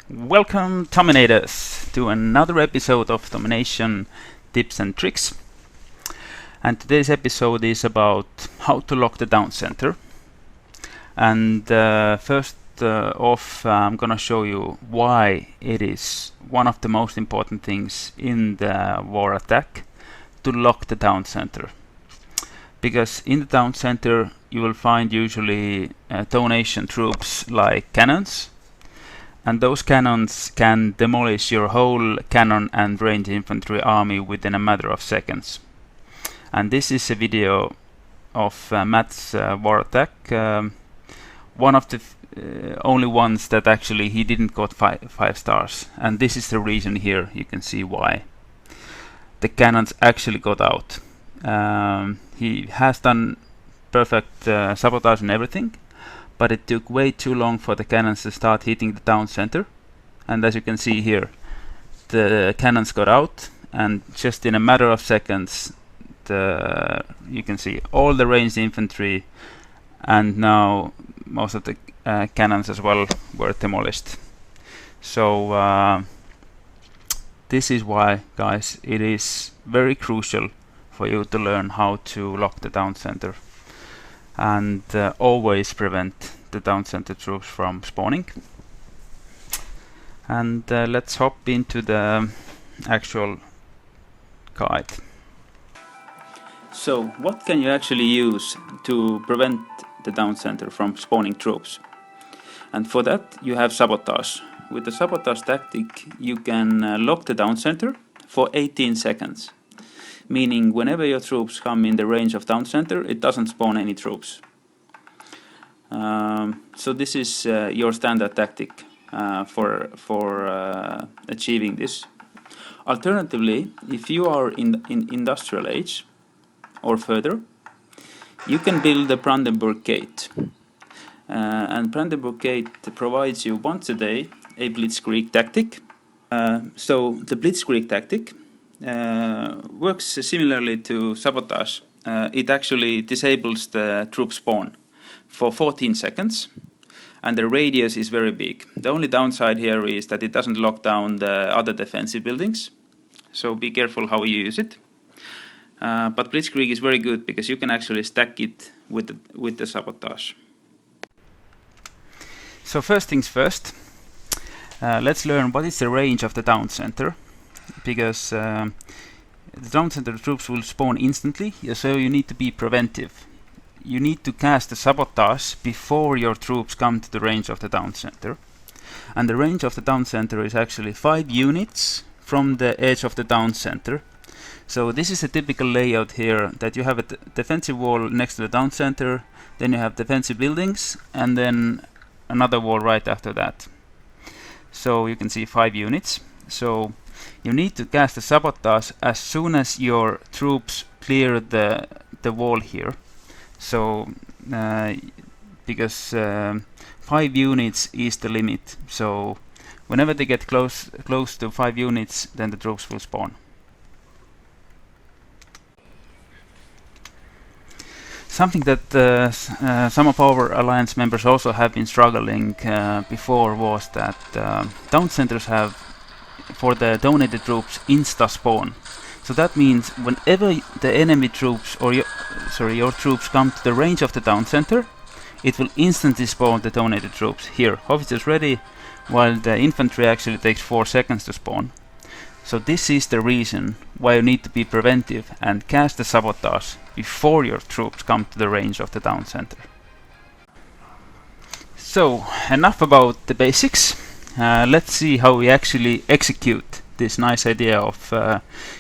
Welcome, Dominators, to another episode of Domination Tips and Tricks. And today's episode is about how to lock the down center. And first off, I'm gonna show you why it is one of the most important things in the war attack to lock the down center. Because in the down center you will find usually donation troops like cannons. And those cannons can demolish your whole cannon and range infantry army within a matter of seconds. And this is a video of Matt's war attack. One of the only ones that actually he didn't got five stars. And this is the reason here. You can see why. The cannons actually got out. He has done perfect sabotage and everything. But it took way too long for the cannons to start hitting the down center. And as you can see here, the cannons got out, and just in a matter of seconds, you can see all the ranged infantry, and now most of the cannons as well were demolished. So this is why, guys, it is very crucial for you to learn how to lock the down center. And always prevent the down center troops from spawning. And let's hop into the actual guide. So what can you actually use to prevent the down center from spawning troops? And for that you have Sabotage. With the Sabotage tactic you can lock the down center for 18 seconds. Meaning whenever your troops come in the range of down center, it doesn't spawn any troops. So this is your standard tactic for achieving this. Alternatively, if you are in industrial age or further, you can build the Brandenburg Gate. And Brandenburg Gate provides you once a day a blitzkrieg tactic. So the blitzkrieg tactic works similarly to Sabotage. It actually disables the troop spawn for 14 seconds, and the radius is very big. The only downside here is that it doesn't lock down the other defensive buildings, so be careful how you use it. But blitzkrieg is very good because you can actually stack it with the Sabotage. So first things first, let's learn what is the range of the down center. Because the down center troops will spawn instantly, so you need to be preventive. You need to cast the Sabotage before your troops come to the range of the down center. And the range of the down center is actually 5 units from the edge of the down center. So this is a typical layout here, that you have a defensive wall next to the down center, then you have defensive buildings, and then another wall right after that. So you can see 5 units. So you need to cast the Sabotage as soon as your troops clear the wall here. So because 5 units is the limit. So whenever they get close to 5 units, then the troops will spawn. Something that some of our alliance members also have been struggling before was that down centers have, for the donated troops, insta spawn. So that means whenever the enemy troops or your troops come to the range of the down center, it will instantly spawn the donated troops. Here, officers ready, while the infantry actually takes 4 seconds to spawn. So this is the reason why you need to be preventive and cast the Sabotage before your troops come to the range of the down center. So enough about the basics. Let's see how we actually execute this nice idea of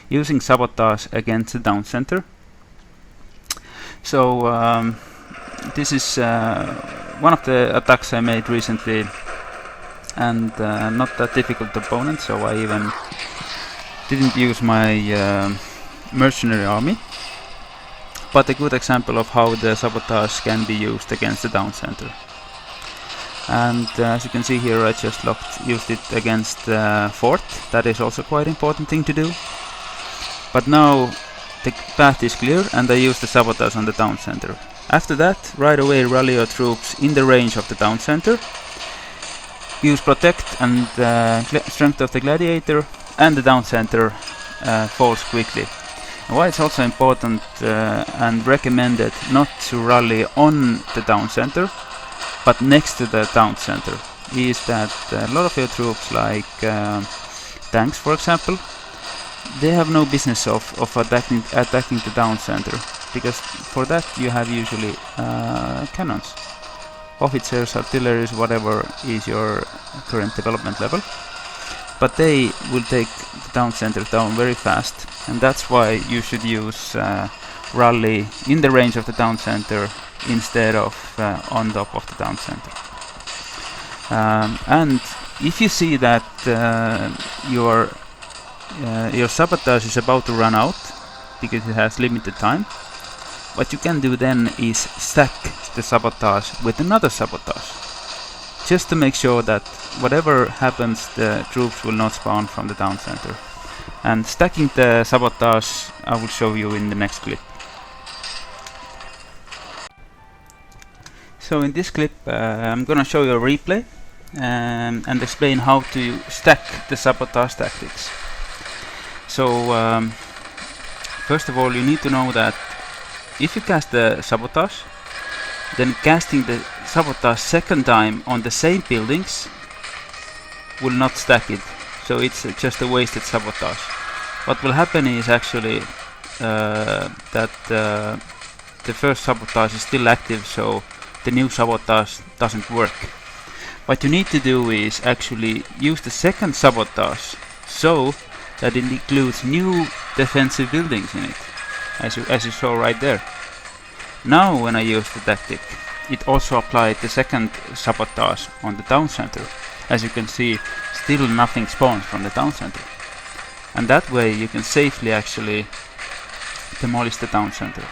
using Sabotage against the down center. So this is one of the attacks I made recently, and not that difficult opponent, so I even didn't use my mercenary army, but a good example of how the Sabotage can be used against the down center. And as you can see here, I just used it against the fort. That is also quite important thing to do. But now the path is clear, and I use the Sabotage on the down center. After that, right away rally your troops in the range of the down center, use protect and strength of the gladiator, and the down center falls quickly. And why it's also important and recommended not to rally on the down center, but next to the down center, is that a lot of your troops, like tanks for example, they have no business of attacking the down center, because for that you have usually cannons, officers, artillery, whatever is your current development level, but they will take the down center down very fast, and that's why you should use rally in the range of the down center instead of on top of the down center. And if you see that your sabotage is about to run out because it has limited time, what you can do then is stack the sabotage with another sabotage, just to make sure that whatever happens, the troops will not spawn from the down center. And stacking the sabotage I will show you in the next clip. So in this clip I'm gonna show you a replay and explain how to stack the sabotage tactics. So first of all, you need to know that if you cast the sabotage, then casting the sabotage second time on the same buildings will not stack it, so it's just a wasted sabotage. What will happen is actually that the first sabotage is still active, so the new sabotage doesn't work. What you need to do is actually use the second sabotage so that it includes new defensive buildings in it, as you saw right there. Now when I use the tactic, it also applied the second sabotage on the down center. As you can see, still nothing spawns from the down center, and that way you can safely actually demolish the down center.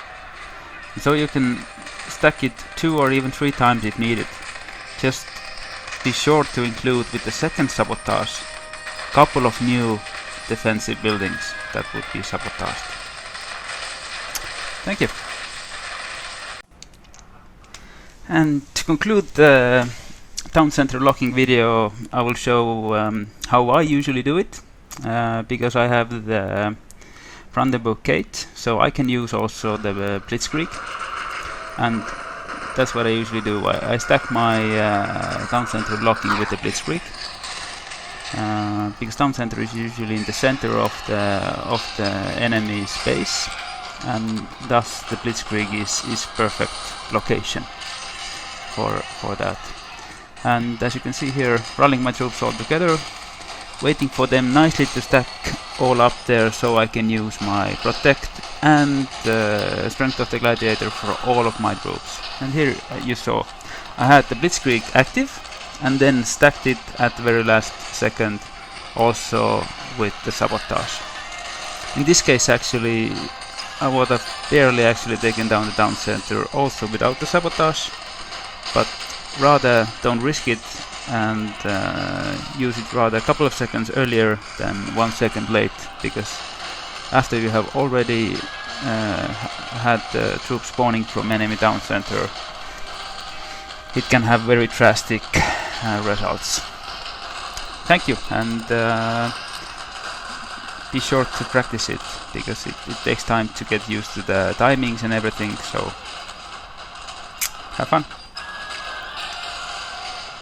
So you can stack it 2 or even 3 times if needed. Just be sure to include with the second sabotage a couple of new defensive buildings that would be sabotaged. Thank you. And to conclude the town center locking video, I will show how I usually do it, because I have the Brandenburg Gate, so I can use also the Blitzkrieg, and that's what I usually do. I stack my town center locking with the Blitzkrieg, because town center is usually in the center of the enemy space, and thus the Blitzkrieg is perfect location for that. And as you can see here, rallying my troops all together, waiting for them nicely to stack all up there so I can use my protect and strength of the gladiator for all of my troops. And here you saw I had the Blitzkrieg active and then stacked it at the very last second also with the sabotage. In this case actually I would have barely actually taken down the down center also without the sabotage, but rather don't risk it and use it rather a couple of seconds earlier than 1 second late, because after you have already had troops spawning from enemy down center, it can have very drastic results. Thank you, and be sure to practice it, because it takes time to get used to the timings and everything, so have fun.